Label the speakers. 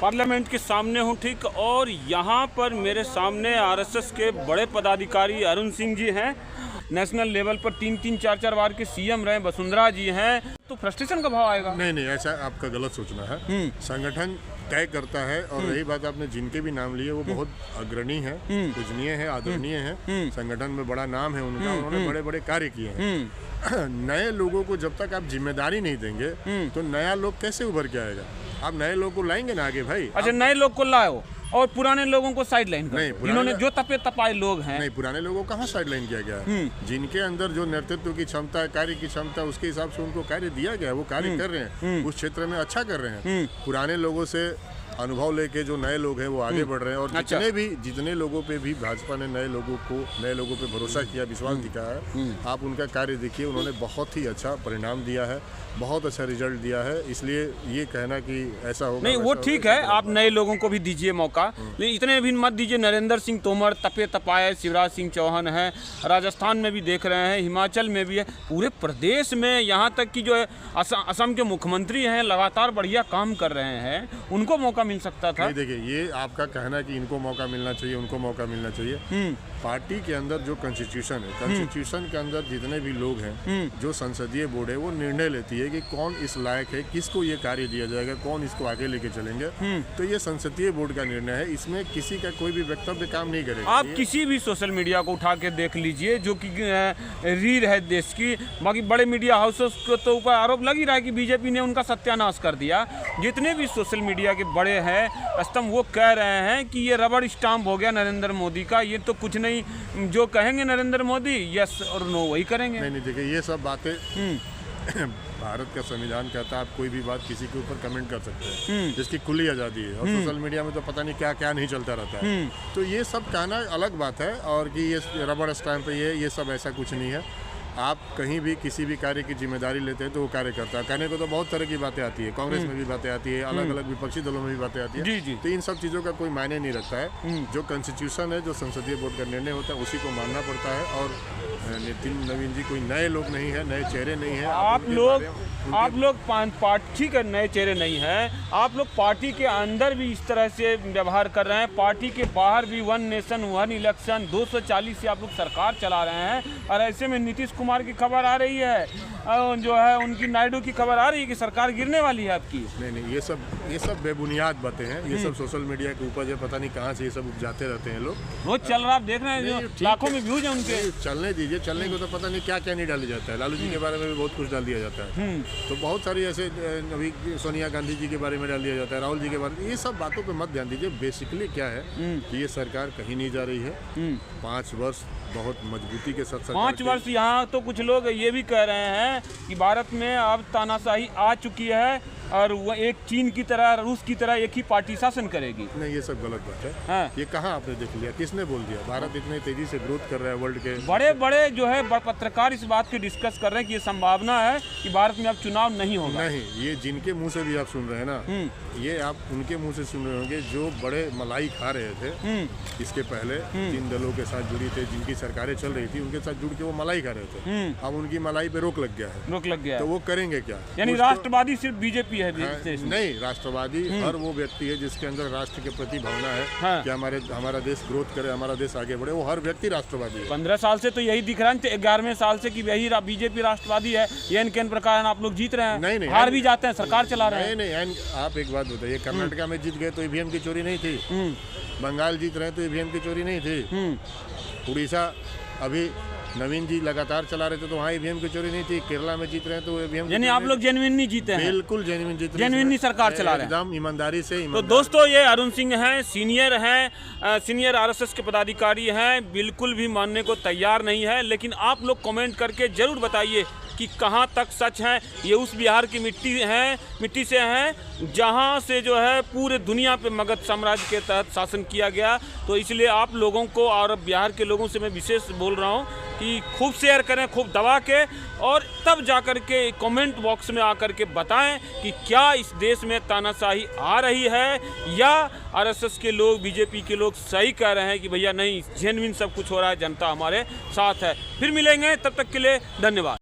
Speaker 1: Parliament के सामने हूँ ठीक, और यहाँ पर मेरे सामने आरएसएस के बड़े पदाधिकारी अरुण सिंह जी हैं। नेशनल लेवल पर 3-4 बार के सीएम रहे वसुंधरा जी हैं। तो फ्रस्ट्रेशन का भाव आएगा?
Speaker 2: नहीं, ऐसा आपका गलत सोचना है। संगठन तय करता है, और रही बात आपने जिनके भी नाम लिए वो बहुत अग्रणी है, पूजनीय है, आदरणीय है, संगठन में बड़ा नाम है उनका, उन्होंने बड़े बड़े कार्य किए हैं। नए लोगों को जब तक आप जिम्मेदारी नहीं देंगे तो नया लोग कैसे उभर के आएगा? आप नए लोग को लाएंगे ना आगे भाई।
Speaker 1: अच्छा, नए लोग को लाओ और पुराने लोगों को साइड लाइन कर, इन्होंने जो तपे तपाए लोग हैं।
Speaker 2: नहीं, पुराने लोगों को कहाँ साइड लाइन किया गया है? जिनके अंदर जो नेतृत्व की क्षमता है, कार्य की क्षमता, उसके हिसाब से उनको कार्य दिया गया है, वो कार्य कर रहे हैं, उस क्षेत्र में अच्छा कर रहे हैं। पुराने लोगों से अनुभव लेके जो नए लोग हैं वो आगे बढ़ रहे हैं, और जितने लोगों पे भी भाजपा ने नए लोगों पे भरोसा किया, विश्वास दिखाया, आप उनका कार्य देखिए, उन्होंने बहुत ही अच्छा परिणाम दिया है, बहुत अच्छा रिजल्ट दिया है। इसलिए ये कहना कि ऐसा होगा
Speaker 1: नहीं, वो ठीक है, आप नए लोगों को भी दीजिए मौका, लेकिन इतने भी मत दीजिए। नरेंद्र सिंह तोमर तपे तपाए, शिवराज सिंह चौहान है, राजस्थान में भी देख रहे हैं, हिमाचल में भी है, पूरे प्रदेश में, यहाँ तक कि जो है असम के मुख्यमंत्री हैं, लगातार बढ़िया काम कर रहे हैं, उनको मौका मिल सकता था।
Speaker 2: देखिए, ये आपका कहना कि इनको मौका मिलना चाहिए, उनको मौका मिलना चाहिए। पार्टी के अंदर जो कॉन्स्टिट्यूशन है, कॉन्स्टिट्यूशन के अंदर जितने भी लोग हैं, जो संसदीय बोर्ड है, वो निर्णय लेती है कि कौन इस लायक है, किसको ये कार्य दिया जाएगा, कौन इसको आगे लेके चलेंगे। तो ये संसदीय बोर्ड का निर्णय है, इसमें किसी का कोई भी वक्तव्य काम नहीं करेगा।
Speaker 1: आप किसी भी सोशल मीडिया को उठा के देख लीजिए, जो कि रीढ़ है देश की। बाकी बड़े मीडिया हाउसेस को तो ऊपर आरोप लग ही रहा है कि बीजेपी ने उनका सत्यानाश कर दिया। जितने भी सोशल मीडिया के बड़े हैं स्तंभ, वो कह रहे हैं कि ये रबड़ स्टाम्प हो गया नरेंद्र मोदी का, ये तो कुछ नहीं, जो कहेंगे नरेंद्र मोदी यस और नो वही करेंगे।
Speaker 2: नहीं, देखिए, ये सब बातें भारत का संविधान कहता है आप कोई भी बात किसी के ऊपर कमेंट कर सकते हैं, जिसकी खुली आज़ादी है, और सोशल मीडिया में तो पता नहीं क्या क्या नहीं चलता रहता है। तो ये सब कहना अलग बात है, और कि ये रबड़ स्टैंप है, ये सब ऐसा कुछ नहीं है। आप कहीं भी किसी भी कार्य की जिम्मेदारी लेते हैं तो वो कार्य करता है। कहने को तो बहुत तरह की बातें आती है, कांग्रेस में भी बातें आती है, अलग अलग विपक्षी दलों में भी बातें आती है। तो इन सब चीज़ों का कोई मायने नहीं रखता है। जो कॉन्स्टिट्यूशन है, जो संसदीय बोर्ड का निर्णय होता है, उसी को मानना पड़ता है। और नितिन नवीन जी कोई नए लोग नहीं है, नए चेहरे नहीं है। आप लोग
Speaker 1: पार्टी के नए चेहरे नहीं हैं, आप लोग पार्टी के अंदर भी इस तरह से व्यवहार कर रहे हैं, पार्टी के बाहर भी 1 नेशन 1 इलेक्शन 240 से आप लोग सरकार चला रहे हैं, और ऐसे में नीतीश कुमार की खबर आ रही है, जो है उनकी नायडू की खबर आ रही है कि सरकार गिरने वाली है आपकी।
Speaker 2: नहीं, ये सब बेबुनियाद बातें हैं, ये सब सोशल मीडिया के ऊपर जो पता नहीं कहाँ से ये सब उपजाते रहते हैं लोग।
Speaker 1: वो चल रहा, आप देख रहे हैं, लाखों में व्यूज हैं उनके।
Speaker 2: चलने दीजिए, चलने को तो पता नहीं क्या क्या नहीं डाली जाता है। लालू जी के बारे में भी बहुत कुछ डाल दिया जाता है, तो बहुत सारी ऐसे, अभी सोनिया गांधी जी के बारे में डाल दिया जाता है, राहुल जी के बारे में। ये सब बातों पे मत ध्यान दीजिए। बेसिकली क्या है कि ये सरकार कहीं नहीं जा रही है। 5 वर्ष बहुत मजबूती के साथ
Speaker 1: 5 वर्ष। यहाँ तो कुछ लोग ये भी कह रहे हैं कि भारत में अब तानाशाही आ चुकी है, और वो एक चीन की तरह, रूस की तरह एक ही पार्टी शासन करेगी।
Speaker 2: नहीं, ये सब गलत बात है।
Speaker 1: हाँ।
Speaker 2: ये कहाँ आपने देख लिया, किसने बोल दिया? भारत इतने तेजी से ग्रोथ कर रहा है, वर्ल्ड के
Speaker 1: बड़े बड़े जो है पत्रकार इस बात की डिस्कस कर रहे हैं कि ये संभावना है कि भारत में अब चुनाव नहीं होगा।
Speaker 2: नहीं, ये जिनके मुंह से भी आप सुन रहे हैं ना, ये आप उनके मुंह से सुन रहे होंगे जो बड़े मलाई खा रहे थे इसके पहले, जिन दलों के साथ जुड़ी थे, जिनकी सरकारें चल रही थी, उनके साथ जुड़ के वो मलाई खा रहे थे। अब उनकी मलाई पे रोक लग गया है।
Speaker 1: रोक लग गया,
Speaker 2: तो वो करेंगे क्या?
Speaker 1: यानी राष्ट्रवादी सिर्फ बीजेपी है?
Speaker 2: नहीं, राष्ट्रवादी हर वो व्यक्ति है जिसके अंदर राष्ट्र के प्रति भावना है कि हमारा देश ग्रोथ करे, हमारा देश आगे बढ़े, वो हर व्यक्ति राष्ट्रवादी है।
Speaker 1: 15 साल से तो यही दिख रहा है, 11वें साल से कि यही बीजेपी राष्ट्रवादी है। ये किन प्रकार आप लोग जीत रहे हैं?
Speaker 2: नहीं,
Speaker 1: हार भी जाते हैं, सरकार चला रहे हैं।
Speaker 2: नहीं, आप एक बात बताइए, कर्नाटका में जीत गए तो ईवीएम की चोरी नहीं थी, बंगाल जीत रहे तो ईवीएम की चोरी नहीं थी, उड़ीसा अभी नवीन जी लगातार चला रहे थे तो वहाँ ईवीएम की चोरी नहीं थी, केरला में जीत रहे हैं तो ईवीएम।
Speaker 1: यानी आप लोग जेन्युइनली जीते हैं?
Speaker 2: बिल्कुल जेन्युइन जीत,
Speaker 1: जेन्युइनली सरकार चला रहे हैं,
Speaker 2: एकदम ईमानदारी से।
Speaker 1: तो दोस्तों, ये अरुण सिंह हैं, सीनियर आरएसएस के पदाधिकारी हैं, बिल्कुल भी मानने को तैयार नहीं है। लेकिन आप लोग कमेंट करके जरूर बताइए कि कहाँ तक सच है। ये उस बिहार की मिट्टी से हैं जहाँ से जो है पूरे दुनिया पे मगध साम्राज्य के तहत शासन किया गया। तो इसलिए आप लोगों को और बिहार के लोगों से मैं विशेष बोल रहा हूँ कि खूब शेयर करें, खूब दबा के, और तब जाकर के कमेंट बॉक्स में आकर के बताएं कि क्या इस देश में तानाशाही आ रही है, या आरएसएस के लोग, बीजेपी के लोग सही कह रहे हैं कि भैया नहीं, जेन्युइन सब कुछ हो रहा है, जनता हमारे साथ है। फिर मिलेंगे, तब तक के लिए धन्यवाद।